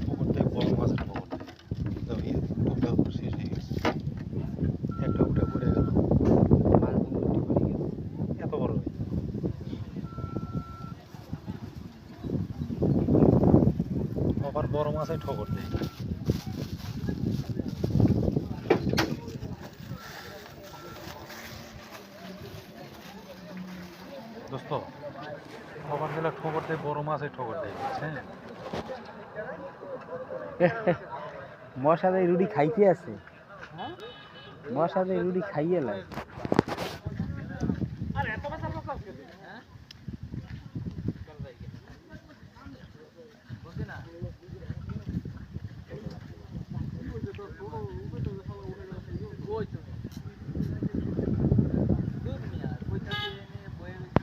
ঠোকর দেয় বড় মাছের ঠোকর দেয় ওটা শেষ হয়ে গেছে একটা উঠে পড়ে গেল এত বড় আবার বড় মাছে ঠোকর দেয় দোস্ত আবার গেলে ঠোকর দেয় বড় মাছে ঠোকর দেয় বুঝছেন মশাদের রুটি খাইতে আছে মশাদের রুটি খাইয়ে লাগে